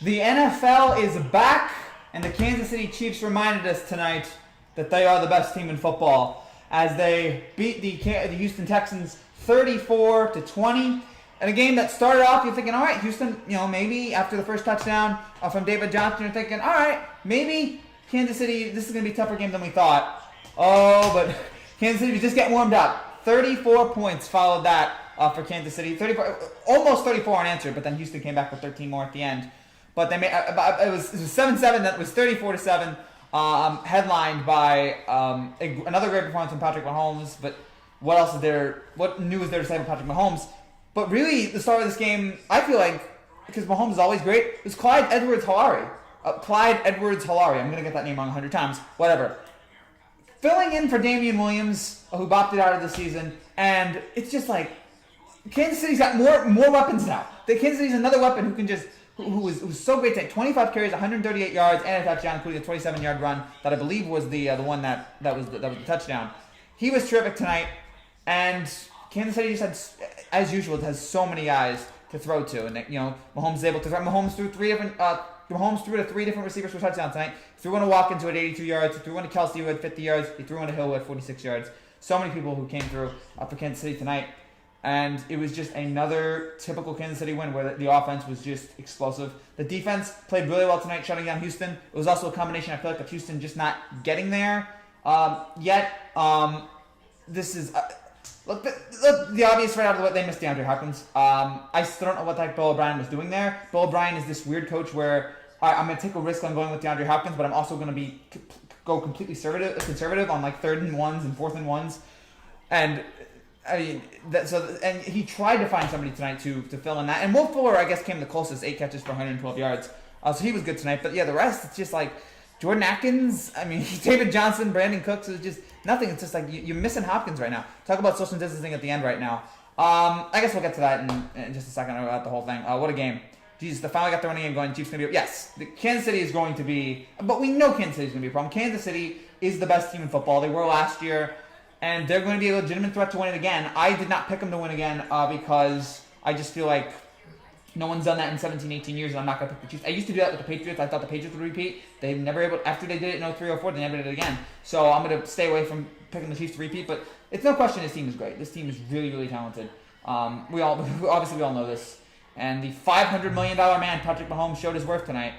The NFL is back, and the Kansas City Chiefs reminded us tonight that they are the best team in football as they beat the Houston Texans 34-20. In a game that started off, you're thinking, all right, Houston, maybe after the first touchdown from David Johnson, you're thinking, all right, maybe Kansas City, this is going to be a tougher game than we thought. Oh, but Kansas City was just getting warmed up. 34 points followed that for Kansas City. Almost 34 unanswered, but then Houston came back with 13 more at the end. But they made it was 7-7. That was 34-7. Headlined by another great performance from Patrick Mahomes. But what else is there? What new is there to say about Patrick Mahomes? But really, the star of this game, I feel like, because Mahomes is always great, is Clyde Edwards-Helaire. Clyde Edwards-Helaire. I'm gonna get that name wrong 100 times. Whatever. Filling in for Damian Williams, who opted out of the season, and it's just like Kansas City's got more weapons now. Kansas City's another weapon who can just. Who was so great today. 25 carries, 138 yards, and a touchdown, including a 27-yard run that I believe was the one that was the touchdown. He was terrific tonight, and Kansas City just had, as usual, has so many guys to throw to, and Mahomes is able to throw. Mahomes threw to three different receivers for touchdowns tonight. He threw one to Watkins who had 82 yards. He threw one to Kelsey who had 50 yards. He threw one to Hill who had 46 yards. So many people who came through for Kansas City tonight. And it was just another typical Kansas City win where the offense was just explosive. The defense played really well tonight, shutting down Houston. It was also a combination, I feel like, of Houston just not getting there yet. This is... Look, the obvious right out of the way, they missed DeAndre Hopkins. I still don't know what the heck Bill O'Brien was doing there. Bill O'Brien is this weird coach where I'm going to take a risk on going with DeAndre Hopkins, but I'm also going to go completely conservative on like 3rd and 1s and 4th and 1s. And... I mean, and he tried to find somebody tonight to fill in that. And Will Fuller, I guess, came the closest, 8 catches for 112 yards. So he was good tonight. But yeah, the rest, it's just like Jordan Atkins, David Johnson, Brandon Cooks, it was just nothing. It's just like you're missing Hopkins right now. Talk about social distancing at the end right now. I guess we'll get to that in just a second about the whole thing. What a game. Jesus, they finally got the running game going. Chiefs going to be... Yes, Kansas City is going to be... But we know Kansas City is going to be a problem. Kansas City is the best team in football. They were last year. And they're going to be a legitimate threat to win it again. I did not pick them to win again because I just feel like no one's done that in 17, 18 years, and I'm not going to pick the Chiefs. I used to do that with the Patriots. I thought the Patriots would repeat. They've never able... After they did it in 03, 04, they never did it again. So I'm going to stay away from picking the Chiefs to repeat. But it's no question this team is great. This team is really, really talented. We all know this. And the $500 million man, Patrick Mahomes, showed his worth tonight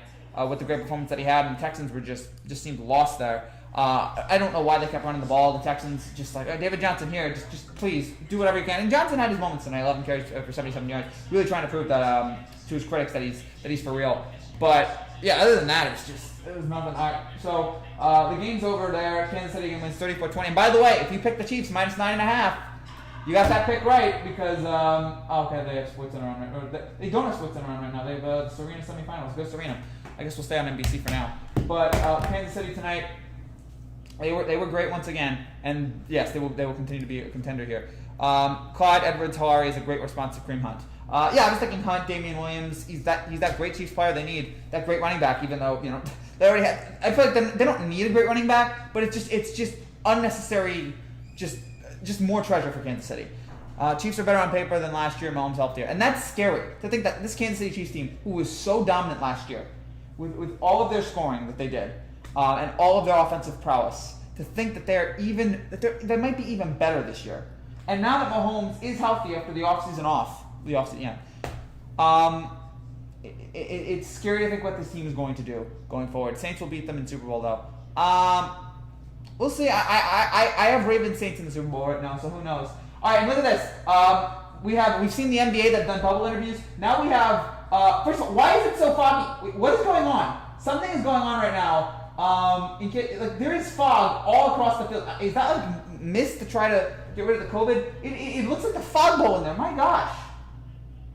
with the great performance that he had. And the Texans were just seemed lost there. I don't know why they kept running the ball. The Texans just like, oh, David Johnson here, just please do whatever you can. And Johnson had his moments tonight, 11 carries for 77 yards, really trying to prove that to his critics that he's for real. But yeah, other than that, it was nothing. All right, so the game's over there. Kansas City wins 34-20. And by the way, if you pick the Chiefs minus 9.5, you got that pick right because okay, they have sports in around right. They don't have sports in around right now. They have the Serena semifinals. Go Serena. I guess we'll stay on NBC for now. But Kansas City tonight. They were great once again, and yes, they will continue to be a contender here. Clyde Edwards-Helaire is a great response to Kareem Hunt. I was thinking Hunt, Damian Williams. He's that great Chiefs player they need, that great running back. Even though they already have, I feel like they don't need a great running back, but it's just unnecessary, just more treasure for Kansas City. Chiefs are better on paper than last year. Mahomes helped here, and that's scary to think that this Kansas City Chiefs team, who was so dominant last year, with all of their scoring that they did. And all of their offensive prowess, to think that they might be even better this year. And now that Mahomes is healthy after the offseason it's scary to think what this team is going to do going forward. Saints will beat them in Super Bowl though. We'll see. I have Ravens Saints in the Super Bowl right now, so who knows? All right, and look at this. We've seen the NBA that's done bubble interviews. Now we have. First of all, why is it so foggy? What is going on? Something is going on right now. There is fog all across the field. Is that like mist to try to get rid of the COVID? It looks like the fog bowl in there. My gosh,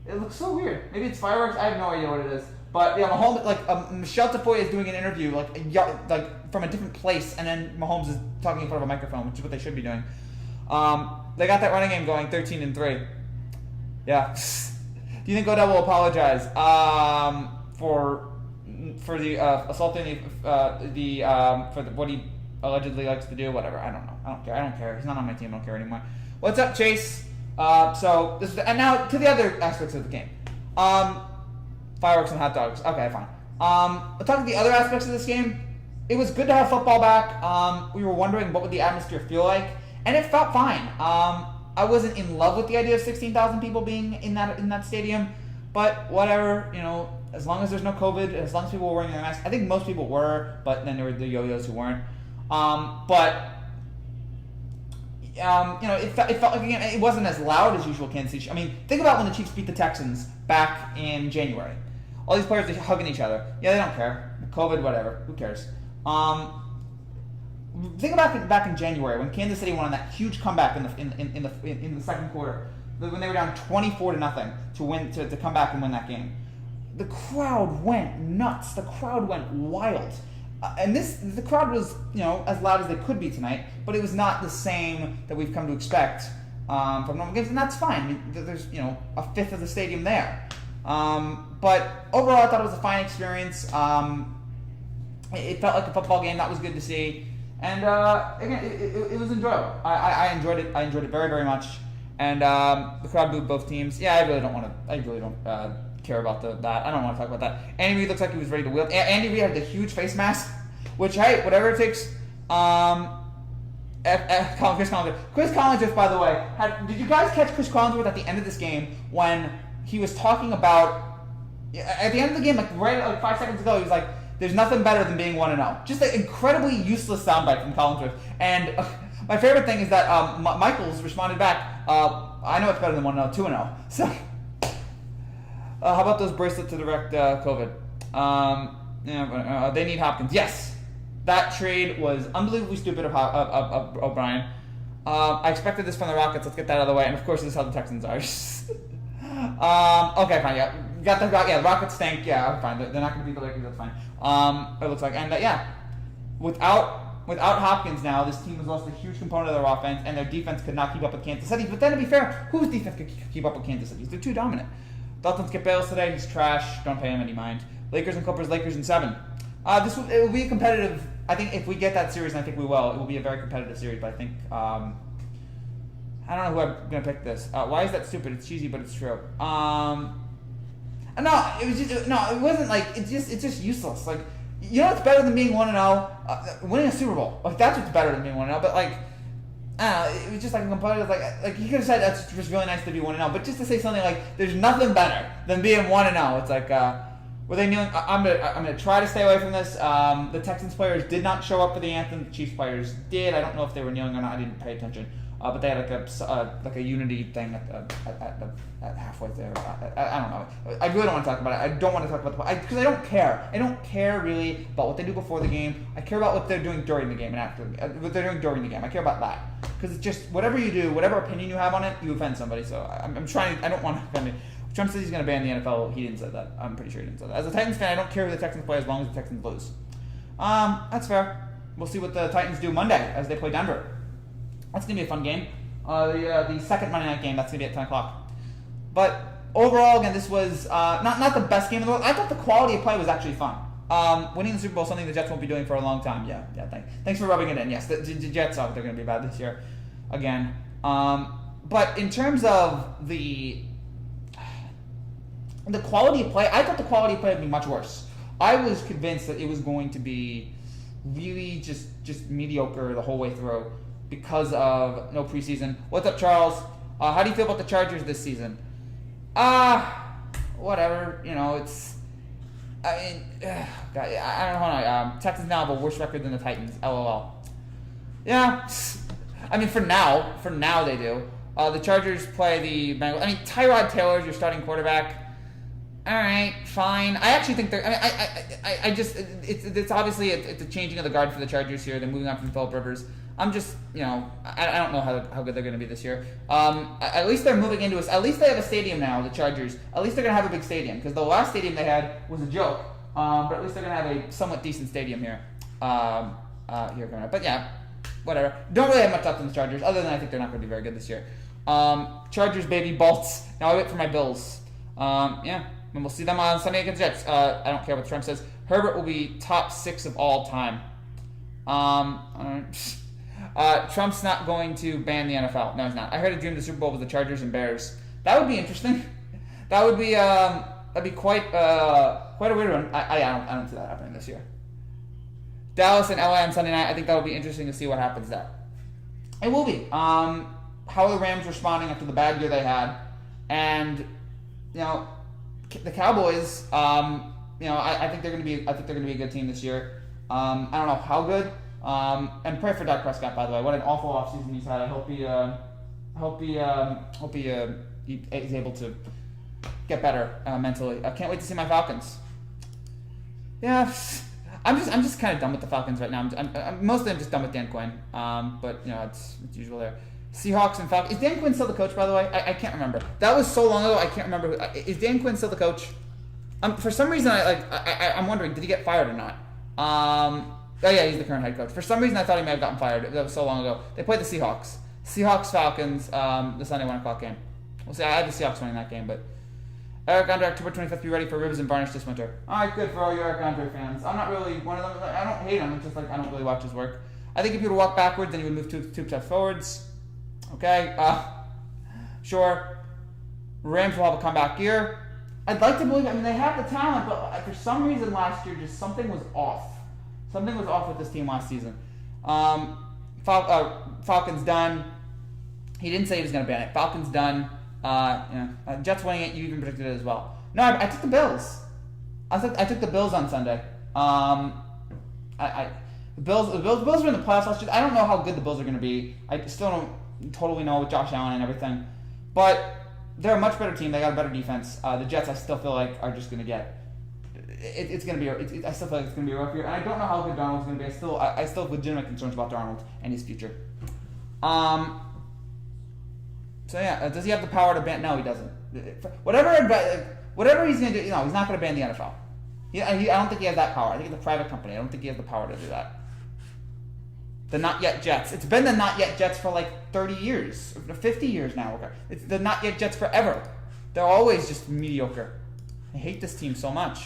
it looks so weird. Maybe it's fireworks. I have no idea what it is. But yeah, Mahomes, Michelle Tafoya is doing an interview like from a different place, and then Mahomes is talking in front of a microphone, which is what they should be doing. They got that running game going, 13-3. Yeah. Do you think Odell will apologize for the assaulting for what he allegedly likes to do? Whatever. I don't know. I don't care. He's not on my team. I don't care anymore. What's up, Chase? And now to the other aspects of the game. Fireworks and hot dogs. Okay, fine. Talking about the other aspects of this game, it was good to have football back. We were wondering what would the atmosphere feel like, and it felt fine. I wasn't in love with the idea of 16,000 people being in that stadium, but whatever, as long as there's no COVID, as long as people were wearing their masks. I think most people were, but then there were the yo-yos who weren't. It felt like, again, it wasn't as loud as usual Kansas City. I mean, think about when the Chiefs beat the Texans back in January. All these players are hugging each other. Yeah, they don't care. COVID, whatever. Who cares? Think about back in January when Kansas City won on that huge comeback in the second quarter, when they were down 24-0 to win to come back and win that game. The crowd went nuts. The crowd went wild. And the crowd was, as loud as they could be tonight, but it was not the same that we've come to expect from normal games, and that's fine. I mean, there's, a fifth of the stadium there. But overall, I thought it was a fine experience. It felt like a football game. That was good to see. And again, it was enjoyable. I enjoyed it. I enjoyed it very, very much. And the crowd booed both teams. Yeah, I really don't care about that. I don't want to talk about that. Andy Reid looks like he was ready to wield. Andy Reid had the huge face mask, which, hey, whatever it takes. Chris Collinsworth, by the way, did you guys catch Chris Collinsworth at the end of this game when he was talking about, at the end of the game, right 5 seconds ago, he was like, there's nothing better than being 1-0. Just an incredibly useless soundbite from Collinsworth. And my favorite thing is that Michaels responded back, I know it's better than 1-0, 2-0. So, how about those bracelets to direct COVID? They need Hopkins. Yes! That trade was unbelievably stupid of O'Brien. I expected this from the Rockets. Let's get that out of the way. And of course, this is how the Texans are. Okay, fine. Yeah, the Rockets stink. Yeah, fine. They're not going to beat the Lakers. That's fine. It looks like, and without Hopkins now, this team has lost a huge component of their offense, and their defense could not keep up with Kansas City. But then, to be fair, whose defense could keep up with Kansas City's? They're too dominant. Dalton Skip Bayless today. He's trash. Don't pay him any mind. Lakers and Clippers. Lakers in 7. It will be a competitive. I think if we get that series, and I think we will, it will be a very competitive series. But I think I don't know who I'm gonna pick this. Why is that stupid? It's cheesy, but it's true. It wasn't like it's just useless. Like, it's better than being 1-0, winning a Super Bowl. Like, that's what's better than being 1-0. But like, I don't know, it was just like a competitive. Like you could have said that's just really nice to be 1-0, but just to say something like there's nothing better than being 1-0. It's like, were they kneeling? I'm gonna try to stay away from this. The Texans players did not show up for the anthem. The Chiefs players did. I don't know if they were kneeling or not. I didn't pay attention. But they had like a unity thing at halfway there. I don't know. I really don't want to talk about it. I don't want to talk about because I don't care. I don't care really about what they do before the game. I care about what they're doing during the game and after. What they're doing during the game. I care about that because it's just whatever you do, whatever opinion you have on it, you offend somebody. So I'm trying. I don't want to offend me. Trump says he's going to ban the NFL. He didn't say that. I'm pretty sure he didn't say that. As a Titans fan, I don't care who the Texans play as long as the Texans lose. That's fair. We'll see what the Titans do Monday as they play Denver. That's going to be a fun game. The second Monday night game, that's going to be at 10 o'clock. But overall, again, this was not the best game in the world. I thought the quality of play was actually fun. Winning the Super Bowl is something the Jets won't be doing for a long time. Yeah. Thanks for rubbing it in. Yes, the Jets they're going to be bad this year again. But in terms of the quality of play, I thought the quality of play would be much worse. I was convinced that it was going to be really just mediocre the whole way through because of no preseason. What's up, Charles? How do you feel about the Chargers this season? Whatever. It's. I mean, God, I don't know. Texans now have a worse record than the Titans. LOL. Yeah. I mean, for now they do. The Chargers play the Bengals. I mean, Tyrod Taylor is your starting quarterback. All right, fine. I actually think they're. I mean, it's obviously it's a changing of the guard for the Chargers here. They're moving on from Phillip Rivers. I'm just, I don't know how good they're going to be this year. At least they're moving into at least they have a stadium now, the Chargers. At least they're going to have a big stadium because the last stadium they had was a joke. But at least they're going to have a somewhat decent stadium here. Here coming up. But yeah, whatever. Don't really have much thoughts on the Chargers other than I think they're not going to be very good this year. Chargers, baby, bolts. Now I wait for my Bills. Yeah. And we'll see them on Sunday against Jets. I don't care what Trump says. Herbert will be top 6 of all time. Trump's not going to ban the NFL. No, he's not. I heard a dream the Super Bowl was the Chargers and Bears. That would be interesting. That would be that'd be quite a weird one. I don't see that happening this year. Dallas and LA on Sunday night. I think that'll be interesting to see what happens there. It will be. How are the Rams responding after the bad year they had? And the Cowboys. I think they're going to be. I think they're going to be a good team this year. I don't know how good. And pray for Dak Prescott, by the way. What an awful offseason he's had. I hope he is able to get better mentally. I can't wait to see my Falcons. Yeah, I'm just kind of done with the Falcons right now. I'm mostly just done with Dan Quinn. But it's usual there. Seahawks and Falcons. Is Dan Quinn still the coach, by the way? I can't remember. That was so long ago. I can't remember. Is Dan Quinn still the coach? For some reason, I'm wondering, did he get fired or not? Oh yeah, he's the current head coach. For some reason, I thought he may have gotten fired. That was so long ago. They played the Seahawks. Falcons, the Sunday 1 o'clock game. We'll see. I have the Seahawks winning that game, but Eric Andre, October 25th, be ready for ribs and varnish this winter. All right, good for all you Eric Andre fans. I'm not really one of them. I don't hate him. It's just I don't really watch his work. I think if he would walk backwards, then he would move two steps forwards. Okay, sure. Rams will have a comeback year. I'd like to believe. They have the talent, but for some reason last year, just something was off. Something was off with this team last season. Falcons done. He didn't say he was going to ban it. Falcons done. Jets winning it. You even predicted it as well. No, I took the Bills. I took the Bills on Sunday. The Bills were in the playoffs last year. I don't know how good the Bills are going to be. I still don't totally know with Josh Allen and everything, but they're a much better team. They got a better defense. The Jets, I still feel like, are just going to get. It's going to be. I still feel like it's going to be a rough year, and I don't know how good Darnold's going to be. I still have legitimate concerns about Darnold and his future. So yeah, does he have the power to ban? No, he doesn't. Whatever he's going to do, he's not going to ban the NFL. I don't think he has that power. I think it's a private company. I don't think he has the power to do that. The Not Yet Jets. It's been the Not Yet Jets for like 30 years, 50 years now. It's the Not Yet Jets forever. They're always just mediocre. I hate this team so much.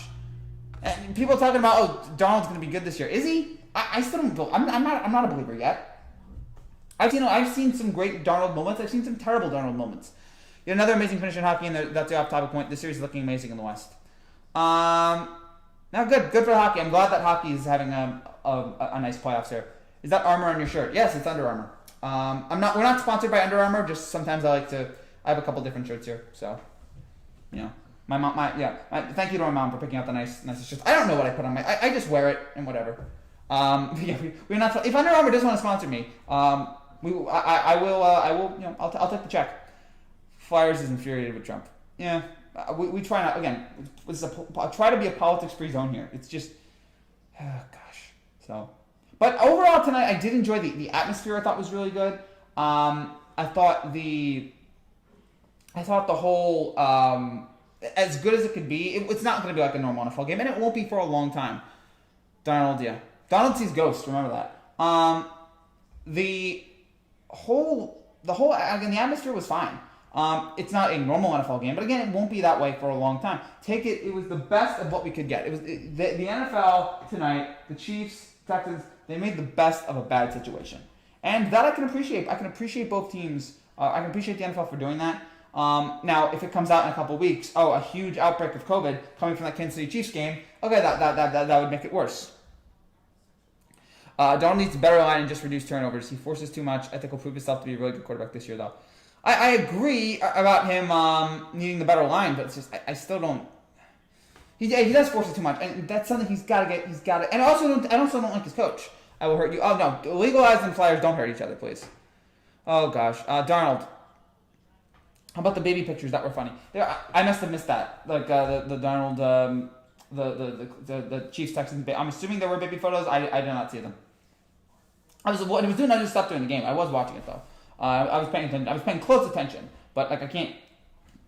And people are talking about, Donald's going to be good this year. Is he? I still don't. I'm not a believer yet. I've seen some great Darnold moments. I've seen some terrible Darnold moments. Another amazing finish in hockey, and that's the off-topic point. This series is looking amazing in the West. Now good for hockey. I'm glad that hockey is having a nice playoffs here. Is that Armour on your shirt? Yes, it's Under Armour. We're not sponsored by Under Armour. Just sometimes I have a couple different shirts here. So, my mom, thank you to my mom for picking out the nicest shirts. I don't know what I put on I just wear it and whatever. We're not. If Under Armour does want to sponsor me, I will. I'll take the check. Flyers is infuriated with Trump. Yeah, we try not. Again, try to be a politics-free zone here. It's just, gosh. So, but overall tonight, I did enjoy the atmosphere. I thought was really good. I thought the whole as good as it could be. It's not going to be like a normal NFL game, and it won't be for a long time. Donald sees ghosts. Remember that. The atmosphere was fine. It's not a normal NFL game, but again, it won't be that way for a long time. It was the best of what we could get. It was the NFL tonight, the Chiefs, Texans, they made the best of a bad situation. And that I can appreciate. I can appreciate both teams. I can appreciate the NFL for doing that. Now, if it comes out in a couple of weeks, a huge outbreak of COVID coming from that Kansas City Chiefs game, okay, that would make it worse. Donald needs to better line and just reduce turnovers. He forces too much. I think he'll prove himself to be a really good quarterback this year, though. I agree about him needing the better line, but it's just I still don't. He does force it too much, and that's something he's got to get. He's got to. And I also don't like his coach. I will hurt you. Oh no, legalize and Flyers don't hurt each other, please. Oh gosh, Darnold. How about the baby pictures that were funny? I must have missed that. Like the Darnold, the Chiefs Texans. I'm assuming there were baby photos. I did not see them. It was doing other stuff during the game. I was watching it though. I was paying attention. I was paying close attention, but I can't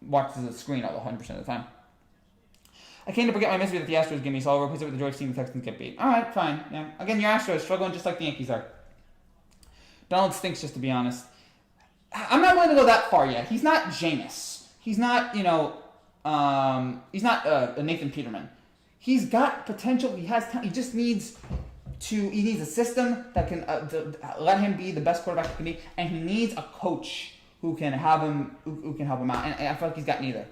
watch the screen all 100% of the time. I came to forget my misery that the Astros give me, so I'll replace it with the joy of seeing the Texans get beat. All right, fine. Yeah. Again, your Astros struggling just like the Yankees are. Donald stinks, just to be honest. I'm not willing to go that far yet. He's not Jameis. He's not, he's not Nathan Peterman. He's got potential. He has. He just needs. He needs a system that can let him be the best quarterback he can be, and he needs a coach who can have him out. And I feel like he's got neither.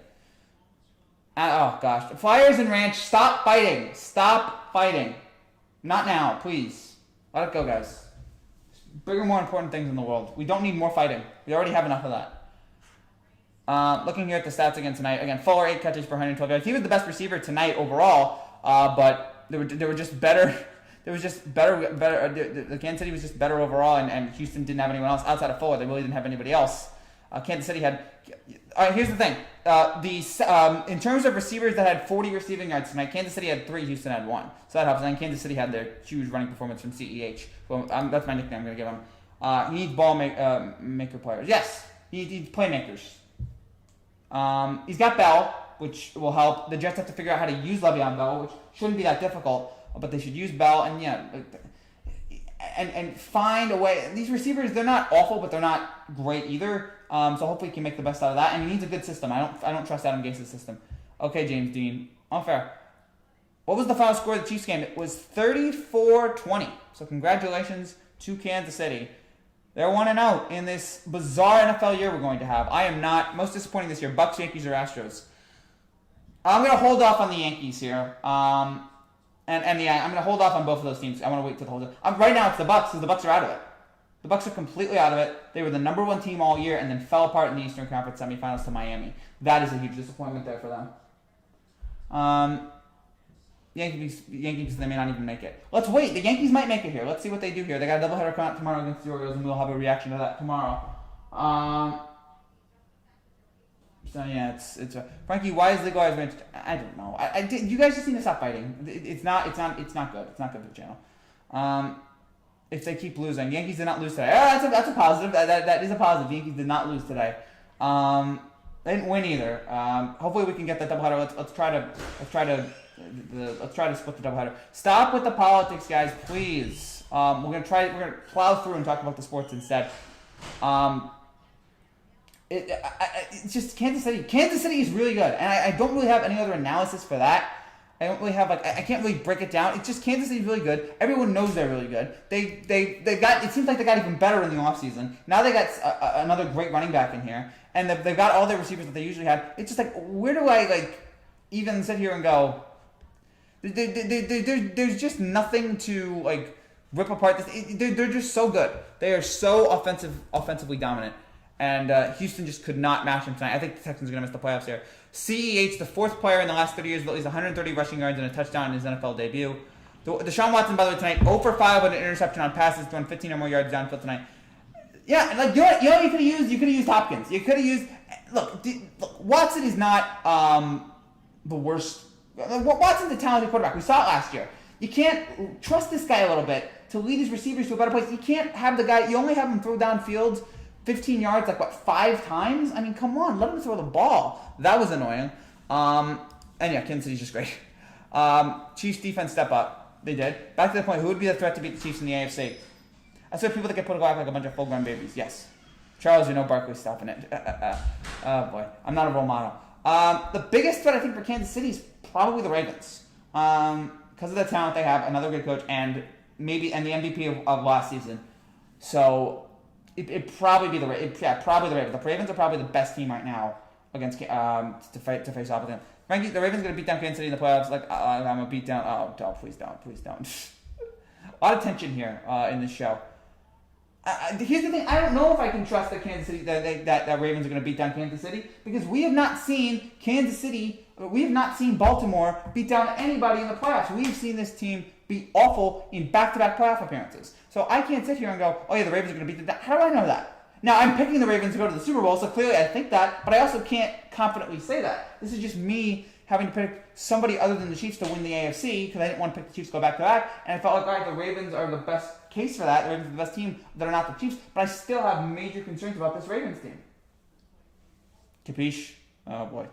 Oh, gosh. Flyers and Ranch, stop fighting. Stop fighting. Not now, please. Let it go, guys. Bigger, more important things in the world. We don't need more fighting. We already have enough of that. Looking here at the stats again tonight. Again, Fuller, 8 catches for 112 yards. He was the best receiver tonight overall, but they were just better. There was just better. The Kansas City was just better overall, and Houston didn't have anyone else outside of Fuller. They really didn't have anybody else. Kansas City had. All right, here's the thing. In terms of receivers that had 40 receiving yards tonight, Kansas City had 3, Houston had 1. So that helps. And then Kansas City had their huge running performance from CEH. Well, that's my nickname I'm going to give him. He needs ball maker players. Yes, he needs playmakers. He's got Bell, which will help. The Jets have to figure out how to use Le'Veon Bell, which shouldn't be that difficult. But they should use Bell, and and find a way. These receivers, they're not awful, but they're not great either. So hopefully he can make the best out of that. And he needs a good system. I don't trust Adam Gase's system. Okay, James Dean. Unfair. What was the final score of the Chiefs game? It was 34-20. So congratulations to Kansas City. They're 1-0 in this bizarre NFL year we're going to have. I am not most disappointing this year. Bucks, Yankees, or Astros. I'm going to hold off on the Yankees here. I'm going to hold off on both of those teams. I want to wait till the whole time. Right now it's the Bucks because the Bucks are out of it. The Bucks are completely out of it. They were the number 1 team all year and then fell apart in the Eastern Conference semifinals to Miami. That is a huge disappointment there for them. Yankees, they may not even make it. Let's wait. The Yankees might make it here. Let's see what they do here. They got a doubleheader coming out tomorrow against the Orioles, and we'll have a reaction to that tomorrow. So yeah, it's Frankie. Why is legal as mentioned? I don't know. You guys just need to stop fighting. It's not good. It's not good for the channel. If they keep losing, Yankees did not lose today. Oh, that's a positive. That is a positive. The Yankees did not lose today. They didn't win either. Hopefully we can get that doubleheader. Let's try to split the doubleheader. Stop with the politics, guys, please. We're gonna plow through and talk about the sports instead. It's just Kansas City. Kansas City is really good, and I don't really have any other analysis for that. I don't really have I can't really break it down. It's just Kansas City's really good. Everyone knows they're really good. They got, it seems like they got even better in the offseason. Now they got another great running back in here, and they've got all their receivers that they usually had. It's just where do I even sit here and go? There's just nothing to rip apart this. They're just so good. They are so offensively dominant. And Houston just could not match him tonight. I think the Texans are going to miss the playoffs here. CEH, the 4th player in the last 30 years with at least 130 rushing yards and a touchdown in his NFL debut. Deshaun Watson, by the way, tonight, 0 for 5 with an interception on passes, throwing 15 or more yards downfield tonight. Yeah, you know what you could have used? You could have used Hopkins. You could have used... Look, Watson is not the worst... Watson's a talented quarterback. We saw it last year. You can't trust this guy a little bit to lead his receivers to a better place. You can't have the guy... You only have him throw downfield 15 yards, 5 times? I mean, come on, let him throw the ball. That was annoying. And yeah, Kansas City's just great. Chiefs defense step up. They did. Back to the point, who would be the threat to beat the Chiefs in the AFC? I saw people that get put act like a bunch of full-grown babies. Yes. Charles, Barkley's stopping it. Oh boy, I'm not a role model. The biggest threat I think for Kansas City is probably the Ravens. Because of the talent they have, another good coach, and the MVP of last season. So it'd probably be the Ravens. The Ravens are probably the best team right now against to face off with them. Frankie, the Ravens are going to beat down Kansas City in the playoffs. I'm going to beat down. Oh, don't, please don't. A lot of tension here in this show. Here's the thing. I don't know if I can trust that Kansas City that Ravens are going to beat down Kansas City because we have not seen Kansas City. We have not seen Baltimore beat down anybody in the playoffs. We've seen this team be awful in back-to-back playoff appearances. So I can't sit here and go, oh yeah, the Ravens are going to beat them. How do I know that? Now, I'm picking the Ravens to go to the Super Bowl, so clearly I think that, but I also can't confidently say that. This is just me having to pick somebody other than the Chiefs to win the AFC because I didn't want to pick the Chiefs to go back-to-back, and I felt like, all right, the Ravens are the best case for that. The Ravens are the best team that are not the Chiefs, but I still have major concerns about this Ravens team. Capiche? Oh boy,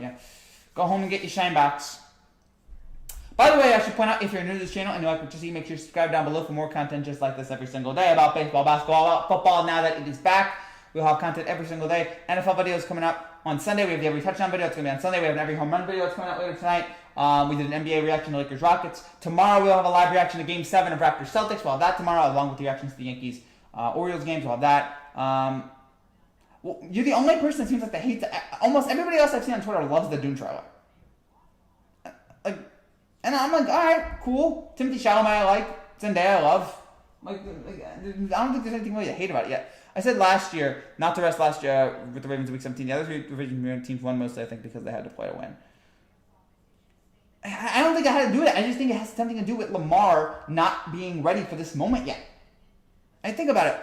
yeah. Go home and get your shine box. By the way, I should point out, if you're new to this channel and you like what you see, make sure to subscribe down below for more content just like this every single day about baseball, basketball, about football. Now that it is back, we'll have content every single day. NFL videos coming up on Sunday. We have the every touchdown video. It's going to be on Sunday. We have an every home run video. It's coming out later tonight. We did an NBA reaction to Lakers Rockets. Tomorrow we'll have a live reaction to Game 7 of Raptors Celtics. We'll have that tomorrow along with the reactions to the Yankees Orioles games. We'll have that. Well, you're the only person that seems like they hate almost everybody else I've seen on Twitter loves the Dune trailer. Like, and I'm like, all right, cool. Timothy Chalamet I like. Zendaya I love. Like, I don't think there's anything really to hate about it yet. I said last year, not to rest last year with the Ravens in Week 17. The other three division teams won mostly, I think, because they had to play to win. I don't think it had to do with it. I just think it has something to do with Lamar not being ready for this moment yet. And think about it.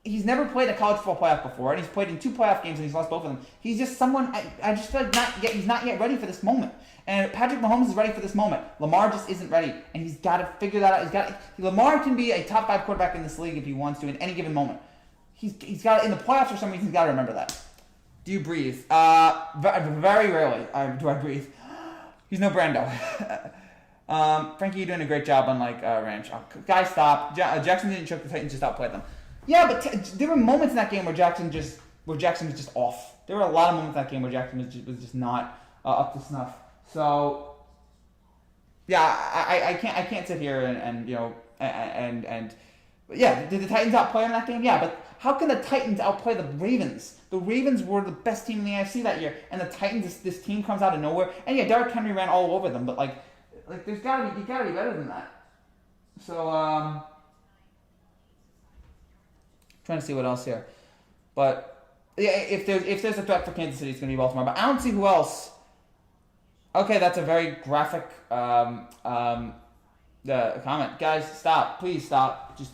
He's never played a college football playoff before, and he's played in 2 playoff games, and he's lost both of them. He's just someone, I just feel like he's not yet ready for this moment. And Patrick Mahomes is ready for this moment. Lamar just isn't ready, and he's got to figure that out. Lamar can be a top 5 quarterback in this league if he wants to in any given moment. He's got in the playoffs for some reason. He's got to remember that. Do you breathe? Very rarely do I breathe. He's no Brando. Frankie, you're doing a great job on Ranch. Guys, stop. Jackson didn't choke the Titans, just outplayed them. Yeah, but there were moments in that game where Jackson was just off. There were a lot of moments in that game where Jackson was just not up to snuff. So yeah, I can't sit here and yeah, did the Titans outplay in that game? Yeah, but how can the Titans outplay the Ravens? The Ravens were the best team in the AFC that year, and the Titans, this team comes out of nowhere. And yeah, Derrick Henry ran all over them, but you gotta be better than that. So trying to see what else here, but yeah, if there's a threat for Kansas City, it's gonna be Baltimore. But I don't see who else. Okay, that's a very graphic the comment. Guys, stop! Please stop! Just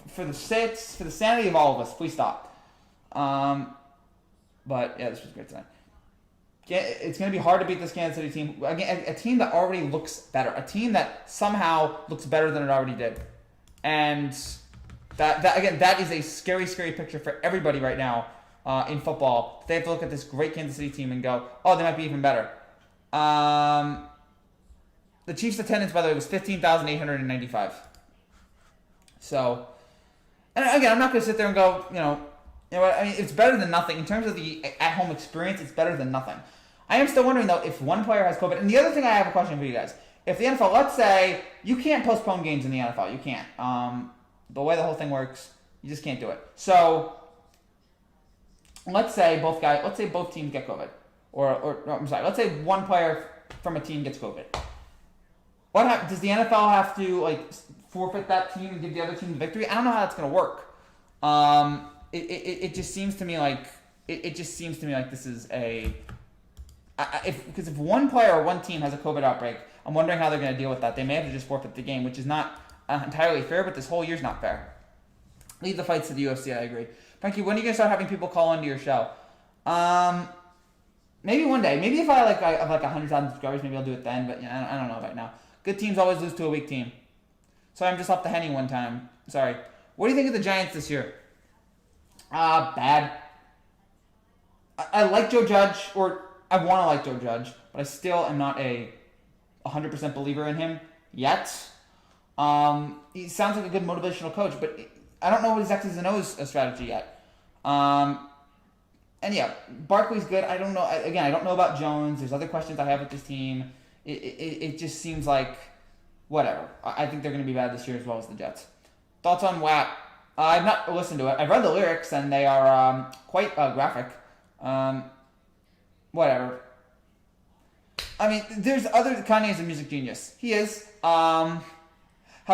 for the sanity of all of us, please stop. But yeah, this was great tonight. It's going to be hard to beat this Kansas City team. Again, a team that already looks better. A team that somehow looks better than it already did. And that is a scary, scary picture for everybody right now in football. They have to look at this great Kansas City team and go, oh, they might be even better. The Chiefs' attendance, by the way, was 15,895. So, and again, I'm not going to sit there and go, you know what, I mean, it's better than nothing. In terms of the at-home experience, it's better than nothing. I am still wondering, though, if one player has COVID. And the other thing, I have a question for you guys. If the NFL, let's say, you can't postpone games in the NFL. You can't. The way the whole thing works, you just can't do it. So, let's say both teams get COVID. Let's say one player from a team gets COVID. Does the NFL have to, forfeit that team and give the other team the victory? I don't know how that's going to work. It just seems to me like this is because if one player or one team has a COVID outbreak, I'm wondering how they're going to deal with that. They may have to just forfeit the game, which is not entirely fair, but this whole year's not fair. Leave the fights to the UFC. I agree. Frankie, when are you going to start having people call into your show? Maybe one day. Maybe if I have 100,000 subscribers, maybe I'll do it then. But yeah, I don't know right now. Good teams always lose to a weak team. Sorry, I'm just off the Henny one time. Sorry. What do you think of the Giants this year? Bad. I like Joe Judge, or I want to like Joe Judge, but I still am not a 100% believer in him yet. He sounds like a good motivational coach, but I don't know what his X's and O's strategy yet. And yeah, Barkley's good. I don't know. Again, I don't know about Jones. There's other questions I have with this team. It just seems like whatever. I think they're going to be bad this year as well as the Jets. Thoughts on WAP? I've not listened to it. I've read the lyrics, and they are quite graphic. Whatever. I mean, there's other... Kanye's a music genius. He is. How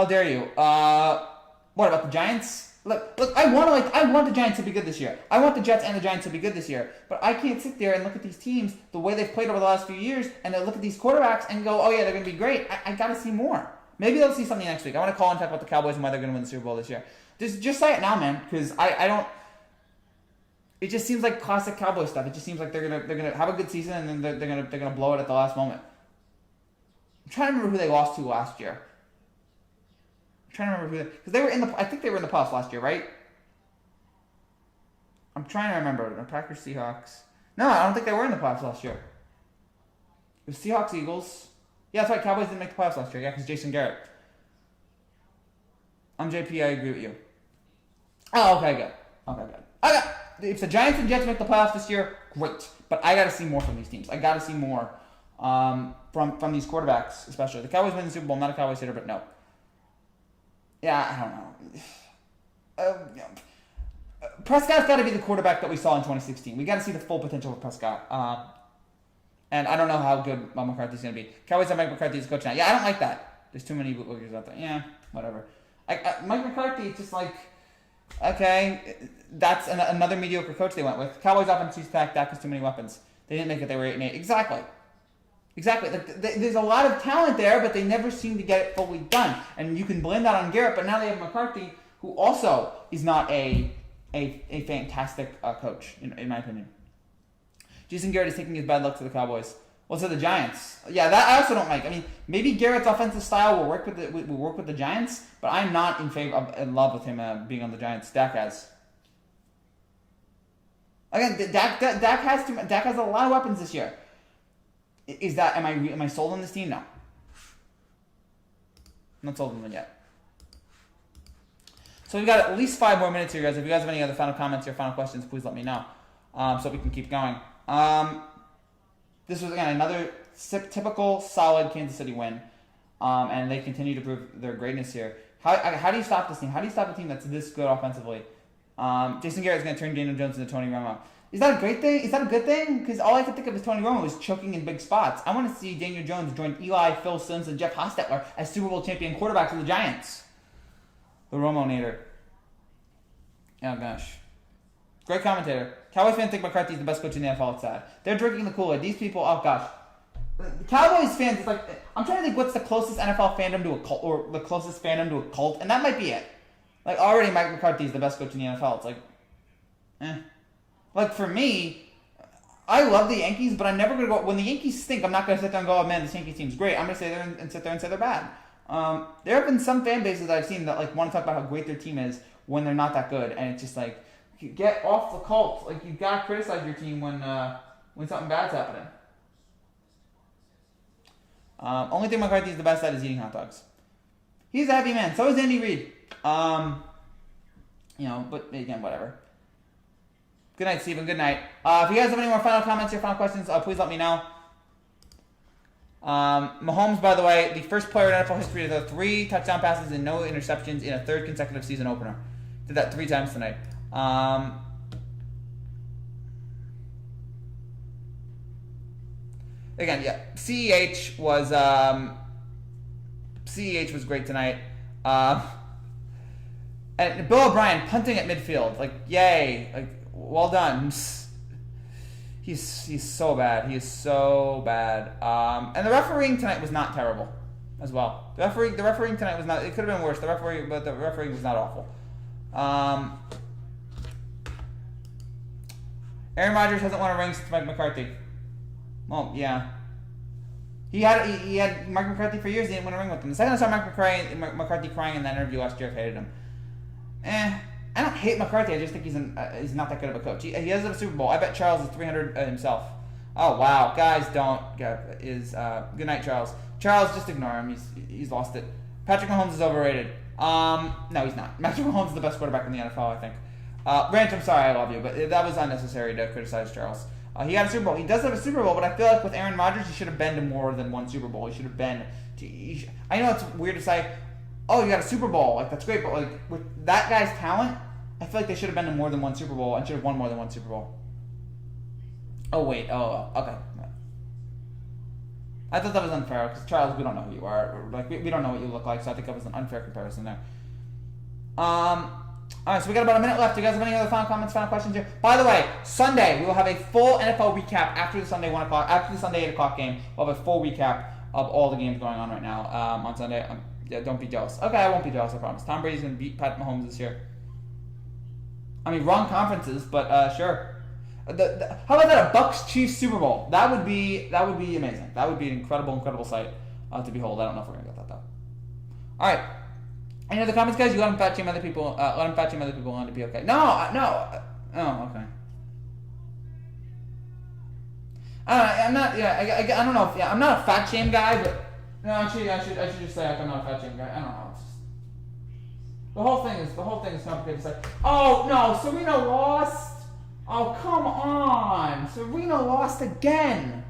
dare you? What about the Giants? Look. I want the Giants to be good this year. I want the Jets and the Giants to be good this year. But I can't sit there and look at these teams the way they've played over the last few years, and then look at these quarterbacks and go, oh yeah, they're going to be great. I got to see more. Maybe they'll see something next week. I want to call and talk about the Cowboys and why they're going to win the Super Bowl this year. Just say it now, man, because I don't. It just seems like classic Cowboy stuff. It just seems like they're gonna have a good season and then they're gonna blow it at the last moment. I'm trying to remember who they lost to last year. I'm trying to remember because they were I think they were in the playoffs last year, right? I'm trying to remember. The Packers, Seahawks. No, I don't think they were in the playoffs last year. It was Seahawks, Eagles. Yeah, that's right. Cowboys didn't make the playoffs last year. Yeah, because Jason Garrett. I'm JP. I agree with you. Oh, okay, good. Okay. If the Giants and Jets make the playoffs this year, great. But I got to see more from these teams. I got to see more from these quarterbacks, especially. The Cowboys win the Super Bowl. I'm not a Cowboys hitter, but no. Yeah, I don't know. Prescott's got to be the quarterback that we saw in 2016. We got to see the full potential of Prescott. And I don't know how good Mike McCarthy's going to be. Cowboys have Mike McCarthy as coach now. Yeah, I don't like that. There's too many bootlickers out there. Yeah, whatever. Mike McCarthy, it's just like, okay, that's another mediocre coach they went with. Cowboys offense used Dak has too many weapons. They didn't make it. They were 8-8. Exactly. Like, there's a lot of talent there, but they never seem to get it fully done. And you can blame that on Garrett, but now they have McCarthy, who also is not a fantastic coach, in my opinion. Jason Garrett is taking his bad luck to the Cowboys. Well, to the Giants. Yeah, that I also don't like. I mean, maybe Garrett's offensive style will work with the Giants, but I'm not in love with him being on the Giants. Dak has. Again, Dak has a lot of weapons this year. Am I sold on this team? No. I'm not sold on them yet. So we've got at least 5 more minutes here, guys. If you guys have any other final comments or final questions, please let me know, so we can keep going. This was, again, another typical solid Kansas City win, and they continue to prove their greatness here. How do you stop this team? How do you stop a team that's this good offensively? Jason Garrett is going to turn Daniel Jones into Tony Romo. Is that a great thing? Is that a good thing? Because all I could think of is Tony Romo was choking in big spots. I want to see Daniel Jones join Eli, Phil Simms, and Jeff Hostetler as Super Bowl champion quarterbacks of the Giants. The Romo-nator. Oh, gosh. Great commentator. Cowboys fans think McCarthy's the best coach in the NFL. It's sad. They're drinking the Kool-Aid. These people, oh, gosh. The Cowboys fans, it's like, I'm trying to think what's the closest NFL fandom to a cult, or the closest fandom to a cult, and that might be it. Like, already Mike McCarthy's the best coach in the NFL. It's like, Like, for me, I love the Yankees, but I'm never going to go... When the Yankees stink, I'm not going to sit there and go, oh, man, this Yankee team's great. I'm going to sit there and say they're bad. There have been some fan bases that I've seen that, like, want to talk about how great their team is when they're not that good. And it's just like, get off the cult. Like, you've got to criticize your team when something bad's happening. Only thing McCarthy's the best at is eating hot dogs. He's a happy man. So is Andy Reid. But again, whatever. Good night, Steven. Good night. If you guys have any more final comments or final questions, please let me know. Mahomes, by the way, the first player in NFL history to throw 3 touchdown passes and no interceptions in a 3rd consecutive season opener. Did that 3 times tonight. Again, yeah, CEH was great tonight. And Bill O'Brien punting at midfield, like, yay, like, well done. He's so bad. He is so bad. And the refereeing tonight was not terrible, as well. The refereeing tonight was not. It could have been worse. The refereeing was not awful. Aaron Rodgers hasn't won a ring since Mike McCarthy. Well, yeah. He had Mike McCarthy for years. He didn't win a ring with him. The second I saw McCarthy crying in that interview last year, I hated him. I don't hate McCarthy. I just think he's not that good of a coach. He does have a Super Bowl. I bet Charles is 300 himself. Oh wow, guys, don't good night, Charles. Charles, just ignore him. He's lost it. Patrick Mahomes is overrated. No, he's not. Patrick Mahomes is the best quarterback in the NFL, I think. Ranch, I'm sorry, I love you, but that was unnecessary to criticize Charles. He had a Super Bowl. He does have a Super Bowl, but I feel like with Aaron Rodgers, he should have been to more than one Super Bowl. He should have been to. I know it's weird to say, oh, you got a Super Bowl, like that's great, but like with that guy's talent, I feel like they should have been to more than one Super Bowl and should have won more than one Super Bowl. Oh wait, okay. I thought that was unfair because Charles, we don't know who you are. Like we don't know what you look like, so I think that was an unfair comparison there. All right, so we got about a minute left. Do you guys have any other final comments, final questions here? By the way, Sunday we will have a full NFL recap after the Sunday 8 o'clock game. We'll have a full recap of all the games going on right now on Sunday. Yeah, don't be jealous. Okay, I won't be jealous. I promise. Tom Brady's gonna beat Pat Mahomes this year. I mean, wrong conferences, but sure. How about that? A Bucs-Chiefs Super Bowl. That would be amazing. That would be an incredible sight to behold. I don't know if we're gonna get that though. All right. Any other comments, guys? You let them fat shame other people. Let them fat shame other people on to be okay. No. Oh, okay. I'm not. Yeah, I don't know. I'm not a fat shame guy, but no. Actually, I should just say I'm not a fat shame guy. I don't know. It's just, the whole thing is complicated. It's like, oh no, Serena lost. Oh come on, Serena lost again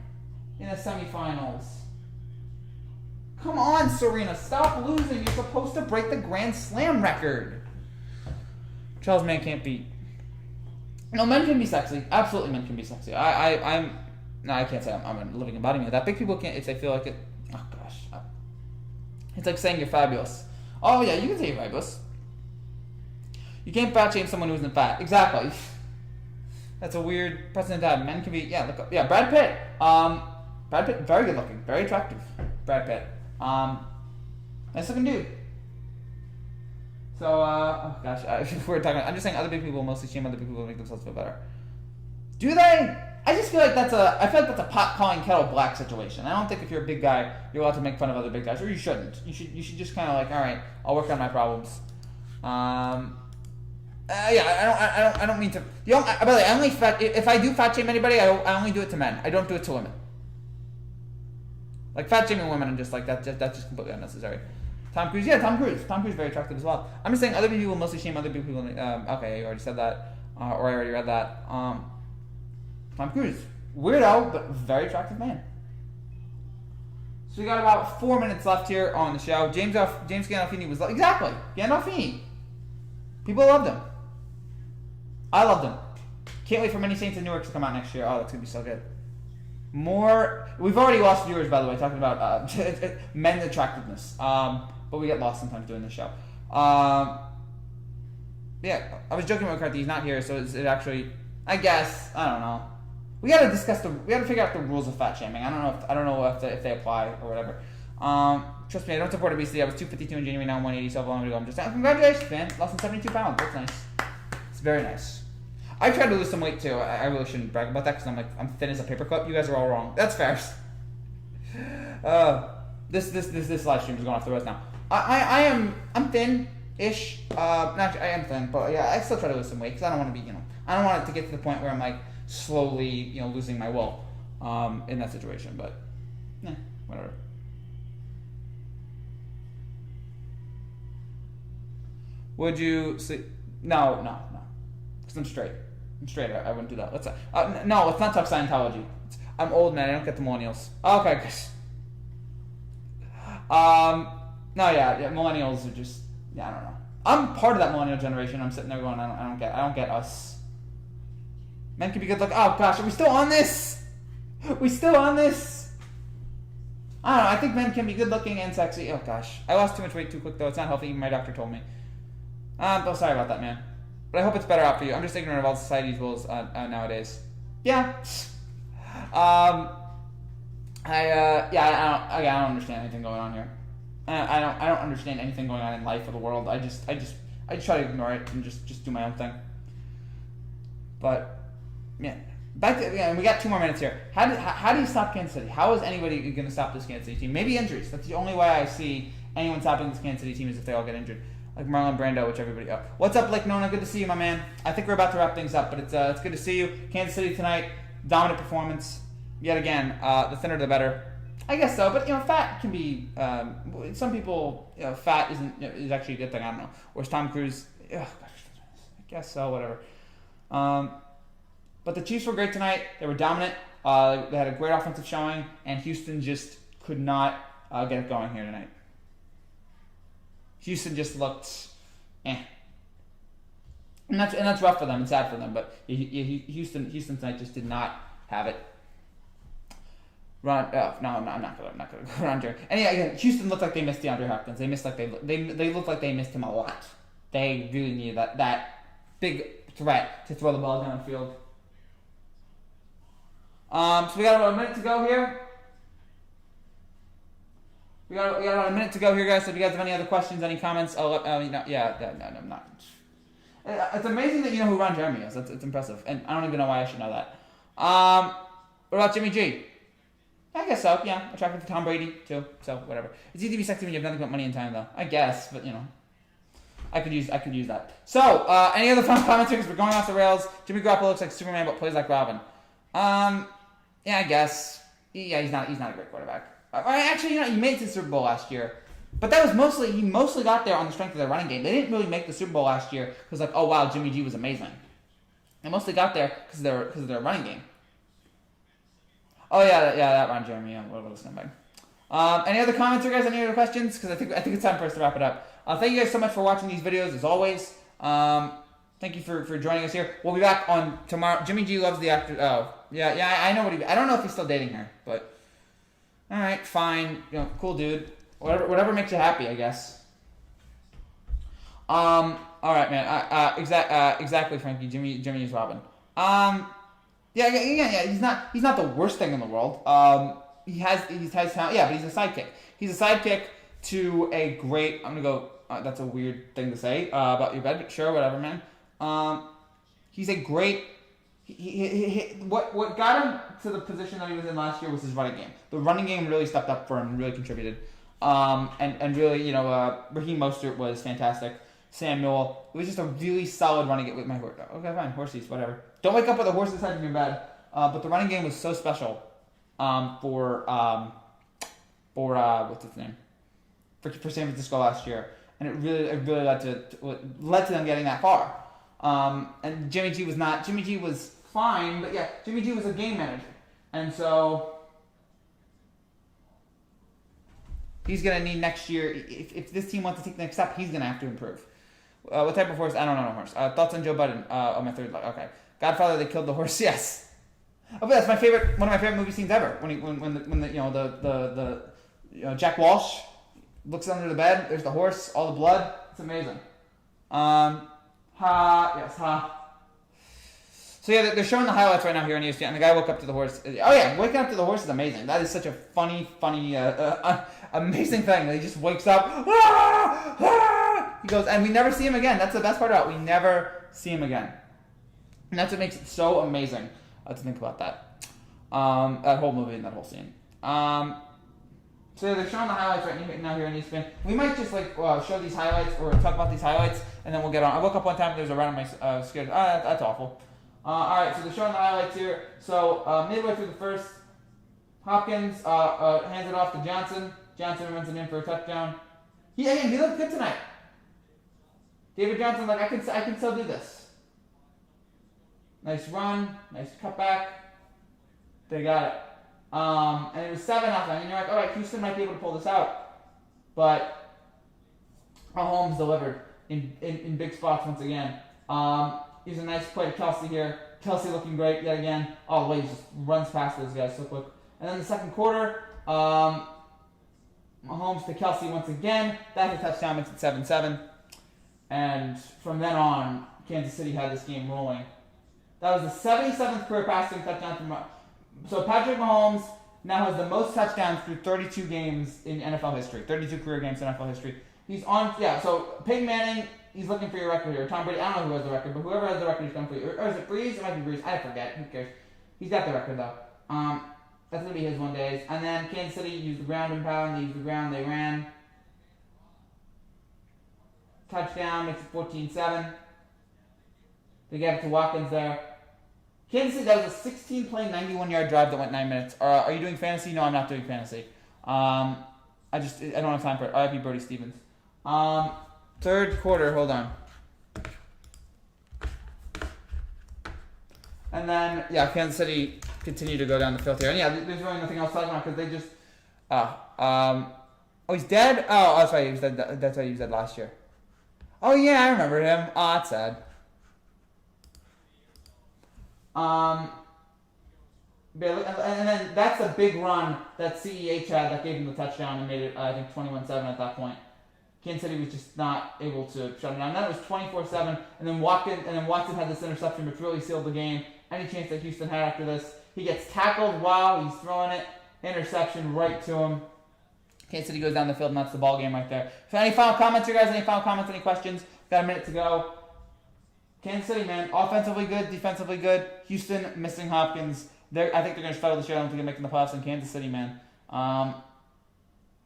in the semifinals. Come on, Serena, stop losing. You're supposed to break the Grand Slam record. Charles Mann can't beat. No, men can be sexy. Absolutely, men can be sexy. No, I can't say I'm a living embodiment of that. Big people can't if they feel like it. Oh gosh, it's like saying you're fabulous. Oh yeah, you can say you're fabulous. You can't fat shame someone who isn't fat. Exactly. That's a weird precedent to have. Men can be look up. Yeah, Brad Pitt. Brad Pitt, very good looking, very attractive. Brad Pitt. Nice looking dude. So, oh gosh, we're talking. I'm just saying other big people mostly shame other big people to make themselves feel better. Do they? I just feel like I feel like that's a pot calling kettle black situation. I don't think if you're a big guy, you're allowed to make fun of other big guys, or you shouldn't. You should just kind of like, all right, I'll work on my problems. I don't mean to. By the way, I only if I do fat shame anybody, I only do it to men. I don't do it to women. Like fat shaming women, I'm just like that's just completely unnecessary. Tom Cruise, Tom Cruise very attractive as well. I'm just saying other people mostly shame other people. Okay, you already said that, or I already read that. Tom Cruise, weirdo, but very attractive man. So we got about 4 minutes left here on the show. James Gandolfini was exactly Gandolfini. People loved him. I loved him. Can't wait for Many Saints in Newark to come out next year. Oh, that's gonna be so good. We've already lost viewers, by the way, talking about men's attractiveness. But we get lost sometimes doing this show. I was joking with McCarthy. He's not here, so it actually, I guess, I don't know. We gotta figure out the rules of fat shaming. I don't know if they apply or whatever. Trust me, I don't support obesity. I was 252 in January, now I'm 180, so long ago. I'm just saying, congratulations, man. Lost 72 pounds. That's nice. It's very nice. I tried to lose some weight too. I really shouldn't brag about that because I'm thin as a paperclip. You guys are all wrong. That's fair. This live stream is going off the rails now. I'm thin-ish. Actually, I am thin, but yeah, I still try to lose some weight because I don't want to be, I don't want it to get to the point where I'm like slowly, losing my will, in that situation. But, whatever. Would you see? No. Because I'm straight. I wouldn't do that. Let's no, let's not talk Scientology. I'm old, man. I don't get the millennials. Okay, guys. Millennials are just, I don't know. I'm part of that millennial generation. I'm sitting there going, I don't get us. Men can be good looking. Oh gosh, are we still on this? We still on this? I don't know. I think men can be good looking and sexy. Oh gosh, I lost too much weight too quick though. It's not healthy. Even my doctor told me. I'm sorry about that, man. But I hope it's better out for you. I'm just ignorant of all society's rules nowadays. Yeah. I don't understand anything going on here. I don't understand anything going on in life or the world. I just try to ignore it and just do my own thing. But back to we got 2 more minutes here. How do you stop Kansas City? How is anybody going to stop this Kansas City team? Maybe injuries. That's the only way I see anyone stopping this Kansas City team is if they all get injured. Like Marlon Brando, which everybody. What's up, Blake Nona? Good to see you, my man. I think we're about to wrap things up, but it's good to see you. Kansas City tonight, dominant performance yet again. The thinner the better, I guess so. But fat can be. Some people, fat is actually a good thing. I don't know. Whereas Tom Cruise, I guess so. Whatever. But the Chiefs were great tonight. They were dominant. They had a great offensive showing, and Houston just could not get it going here tonight. Houston just looked, and that's rough for them and sad for them. But Houston tonight just did not have it. I'm not gonna go around here. And again, Houston looked like they missed DeAndre Hopkins. They looked like they missed him a lot. They really needed that big threat to throw the ball downfield. So we got about a minute to go here. We got about a minute to go here, guys. So if you guys have any other questions, any comments, I'm not. It's amazing that you know who Ron Jeremy is. It's impressive, and I don't even know why I should know that. What about Jimmy G? I guess so. Yeah, attracted to Tom Brady too. So whatever. It's easy to be sexy when you have nothing but money and time, though. I guess, but I could use that. So any other fun comments here? Because we're going off the rails. Jimmy Garoppolo looks like Superman, but plays like Robin. I guess. Yeah, he's not a great quarterback. Actually, he made it to the Super Bowl last year. But that was he mostly got there on the strength of their running game. They didn't really make the Super Bowl last year because oh wow, Jimmy G was amazing. They mostly got there because of their running game. Oh that Ron Jeremy. What was something? Any other comments, or guys? Any other questions? Because I think it's time for us to wrap it up. Thank you guys so much for watching these videos as always. Thank you for joining us here. We'll be back on tomorrow. Jimmy G loves the actor. Oh, yeah. I know what I don't know if he's still dating her, but all right, fine. Cool dude. Whatever makes you happy, I guess. All right, man. Exactly, Frankie. Jimmy is Robin. Yeah. He's not the worst thing in the world. He has talent. Yeah, but he's a sidekick. He's a sidekick to a great. I'm gonna go. That's a weird thing to say about your bed, but sure, whatever, man. He's a great. What got him to the position that he was in last year was his running game. The running game really stepped up for him, really contributed. And really, Raheem Mostert was fantastic. Samuel, it was just a really solid running game with my horse. Okay, fine, horsies, whatever. Don't wake up with a horse inside of your bed. But the running game was so special for what's its name? For San Francisco last year, and it really led to them getting that far. And Jimmy G was not. Jimmy G was fine, but yeah, Jimmy G was a game manager, and so he's gonna need next year. If this team wants to take the next step, he's gonna have to improve. What type of horse? I don't know no horse. Thoughts on Joe Budden? On my third leg. Okay, Godfather. They killed the horse. Yes. Oh, but that's my favorite. One of my favorite movie scenes ever. When the Jack Walsh looks under the bed. There's the horse. All the blood. It's amazing. So yeah, they're showing the highlights right now here on ESPN. And the guy woke up to the horse. Oh yeah, waking up to the horse is amazing. That is such a funny, amazing thing. He just wakes up. He goes, and we never see him again. That's the best part about it. We never see him again, and that's what makes it so amazing. To think about that. That whole movie and that whole scene. So they're showing the highlights right now here on ESPN. We might just show these highlights or talk about these highlights, and then we'll get on. I woke up one time and there was a run on my scared. That's awful. All right, so they're showing the highlights here. So midway through the first, Hopkins hands it off to Johnson. Johnson runs it in for a touchdown. He looked good tonight. David Johnson, I can still do this. Nice run, nice cutback. They got it. And it was 7-0. And you're like, all right, Houston might be able to pull this out. But Mahomes delivered in big spots once again. Here's a nice play to Kelsey here. Kelsey looking great yet again. Oh, the way he just runs past those guys so quick. And then the second quarter, Mahomes to Kelsey once again. That's a touchdown, makes it 7-7. And from then on, Kansas City had this game rolling. That was the 77th career passing touchdown from. So Patrick Mahomes now has the most touchdowns through 32 games in NFL history. 32 career games in NFL history. He's on. Yeah. So Peyton Manning, he's looking for your record here. Tom Brady, I don't know who has the record, but whoever has the record, he's coming for you. Or is it Breeze? It might be Breeze. I forget. Who cares? He's got the record though. That's gonna be his one days. And then Kansas City used the ground and pound. They used the ground. They ran. Touchdown makes it 14-7. They gave it to Watkins there. Kansas City, that was a 16-play, 91-yard drive that went 9 minutes. Are you doing fantasy? No, I'm not doing fantasy. I don't have time for it. RIP Brody Stevens. Third quarter, hold on. And then, Kansas City continued to go down the field here. And there's really nothing else to talk about because they just... he's dead? Oh, that's why he was dead. That's why he was dead last year. Oh, yeah, I remember him. Oh, that's sad. And then that's a big run that CEH had that gave him the touchdown and made it, I think, 21-7 at that point. Kansas City was just not able to shut him down. And then it was 24-7, and then Watson had this interception, which really sealed the game. Any chance that Houston had after this, he gets tackled while he's throwing it, interception right to him. Kansas City goes down the field, and that's the ball game right there. So any final comments, you guys? Any final comments? Any questions? Got a minute to go. Kansas City, man, offensively good, defensively good. Houston missing Hopkins. I think they're going to struggle this year. I don't think they're making the playoffs in Kansas City, man.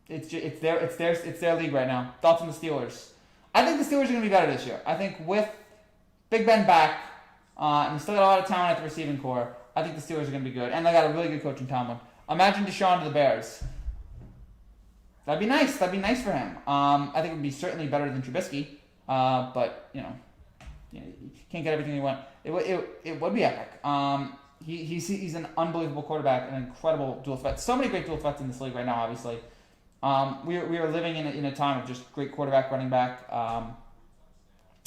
It's their league right now. Thoughts on the Steelers? I think the Steelers are going to be better this year. I think with Big Ben back, and they still got a lot of talent at the receiving core, I think the Steelers are going to be good. And they got a really good coach in Tomlin. Imagine Deshaun to the Bears. That'd be nice. That'd be nice for him. I think it would be certainly better than Trubisky. But, you can't get everything you want. It would be epic. He's an unbelievable quarterback, an incredible dual threat. So many great dual threats in this league right now, obviously. We are living in a time of just great quarterback, running back.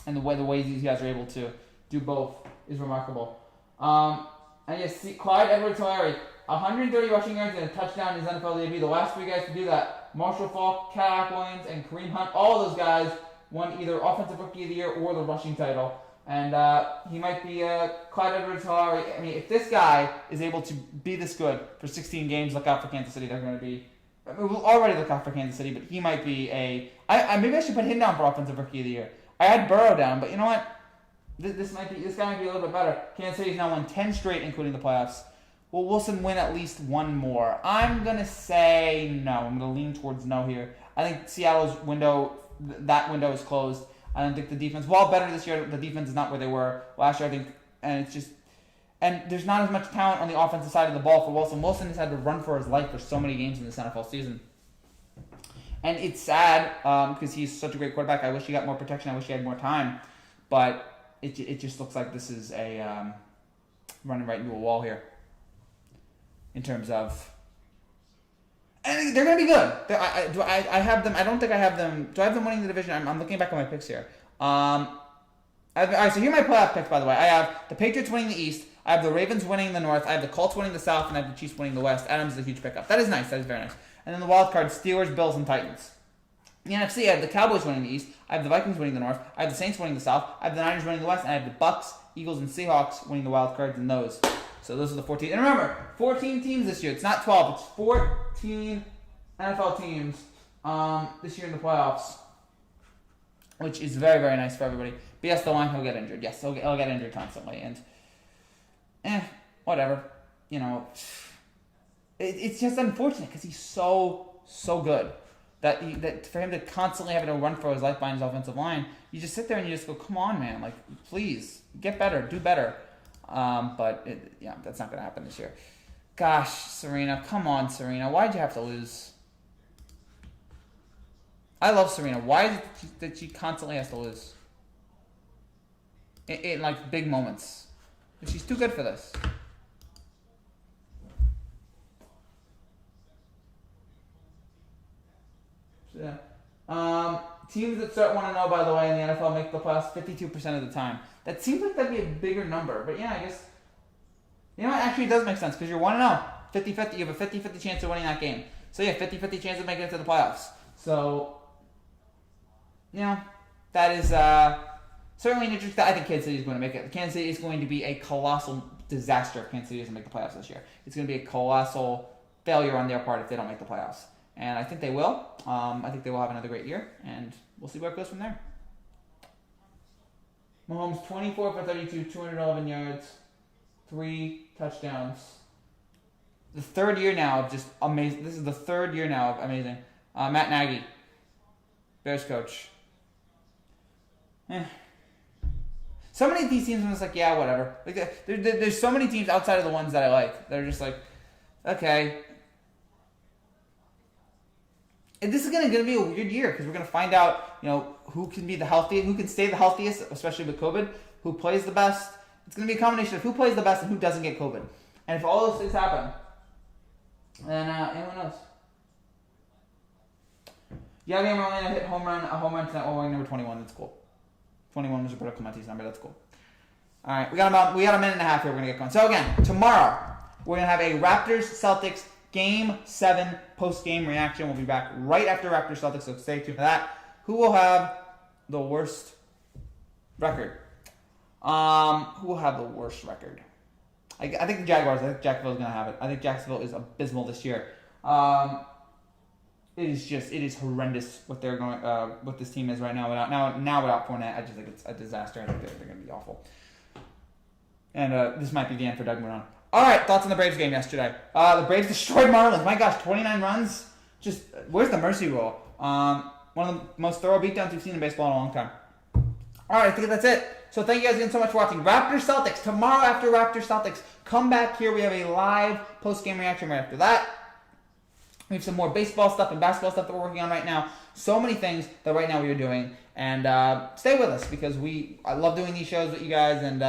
and the ways these guys are able to do both is remarkable. And you see Clyde Edwards-Helaire, 130 rushing yards and a touchdown in his NFL debut. The last three guys to do that, Marshall Faulk, Cat Williams, and Kareem Hunt, all those guys won either Offensive Rookie of the Year or the rushing title. And he might be Clyde Edwards-Helaire. I mean, if this guy is able to be this good for 16 games, look out for Kansas City. They're going to be... I mean, we'll already look out for Kansas City, but he might be a... maybe I should put him down for Offensive Rookie of the Year. I had Burrow down, but you know what? This guy might be a little bit better. Kansas City's now won 10 straight, including the playoffs. Will Wilson win at least one more? I'm going to say no. I'm going to lean towards no here. I think Seattle's window is closed. I don't think the defense, while better this year, the defense is not where they were last year, I think. And there's not as much talent on the offensive side of the ball for Wilson. Wilson has had to run for his life for so many games in this NFL season. And it's sad because he's such a great quarterback. I wish he got more protection. I wish he had more time. But it just looks like this is a running right into a wall here in terms of... And they're going to be good. I have them... I don't think I have them... Do I have them winning the division? I'm looking back at my picks here. All right, so here are my playoff picks, by the way. I have the Patriots winning the East. I have the Ravens winning the North. I have the Colts winning the South. And I have the Chiefs winning the West. Adams is a huge pickup. That is nice. That is very nice. And then the wild card, Steelers, Bills, and Titans. In the NFC, I have the Cowboys winning the East. I have the Vikings winning the North. I have the Saints winning the South. I have the Niners winning the West. And I have the Bucks, Eagles, and Seahawks winning the wild cards in those. So those are the 14. And remember, 14 teams this year. It's not 12. It's 14 NFL teams this year in the playoffs, which is very, very nice for everybody. But yes, the line will get injured. Yes, he'll get injured constantly. And, whatever. You know, it's just unfortunate because he's so good. That for him to constantly having to run for his life behind his offensive line, you just sit there and you just go, come on, man. Like, please, get better. Do better. But that's not going to happen this year. Gosh, Serena, come on, Serena. Why'd you have to lose? I love Serena. Why is it that she constantly has to lose? In like, big moments. She's too good for this. Yeah. Teams that start 1-0, by the way, in the NFL make the playoffs 52% of the time. That seems like that'd be a bigger number. But yeah, I guess... You know what? Actually, it does make sense because you're 1-0. 50-50. You have a 50-50 chance of winning that game. So yeah, 50-50 chance of making it to the playoffs. So, that is certainly an interesting... I think Kansas City is going to make it. Kansas City is going to be a colossal disaster if Kansas City doesn't make the playoffs this year. It's going to be a colossal failure on their part if they don't make the playoffs. And I think they will. I think they will have another great year, and we'll see where it goes from there. Mahomes, 24 for 32, 211 yards, 3 touchdowns. The third year now of just amazing. This is the third year now of amazing. Matt Nagy, Bears coach. So many of these teams, I'm just like, yeah, whatever. Like, there's so many teams outside of the ones that I like that are just like, okay. And this is going to be a weird year because we're going to find out, who can be the healthiest, who can stay the healthiest, especially with COVID, who plays the best. It's going to be a combination of who plays the best and who doesn't get COVID. And if all those things happen, then anyone knows. Yadier Molina hit a home run tonight while wearing number 21. That's cool. 21 was Roberto Clemente's number. That's cool. All right, we got a minute and a half here. We're going to get going. So again, tomorrow we're going to have a Raptors-Celtics Game 7 post-game reaction. We'll be back right after Raptors-Celtics, so stay tuned for that. Who will have the worst record? Who will have the worst record? I think the Jaguars. I think Jacksonville's going to have it. I think Jacksonville is abysmal this year. It is horrendous what they're going, what this team is right now. Without Fournette, I just think it's a disaster. I think they're going to be awful. And this might be the end for Doug Marrone. All right, thoughts on the Braves game yesterday. The Braves destroyed Marlins. My gosh, 29 runs. Just where's the mercy rule? One of the most thorough beatdowns we've seen in baseball in a long time. All right, I think that's it. So thank you guys again so much for watching. Raptors-Celtics. Tomorrow after Raptors-Celtics, come back here. We have a live post-game reaction right after that. We have some more baseball stuff and basketball stuff that we're working on right now. So many things that right now we are doing. And stay with us because I love doing these shows with you guys, and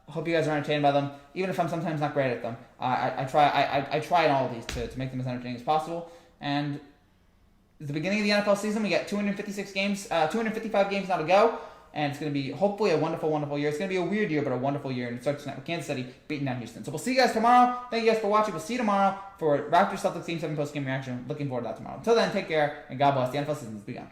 hope you guys are entertained by them, even if I'm sometimes not great at them. I try in all of these to make them as entertaining as possible. And at the beginning of the NFL season, we got 255 games now to go. and it's going to be hopefully a wonderful, wonderful year. It's going to be a weird year, but a wonderful year, and it starts tonight with Kansas City beating down Houston. So we'll see you guys tomorrow. Thank you guys for watching. We'll see you tomorrow for Raptors Celtics Game 7 post-game reaction. Looking forward to that tomorrow. Until then, take care, and God bless. The NFL season has begun.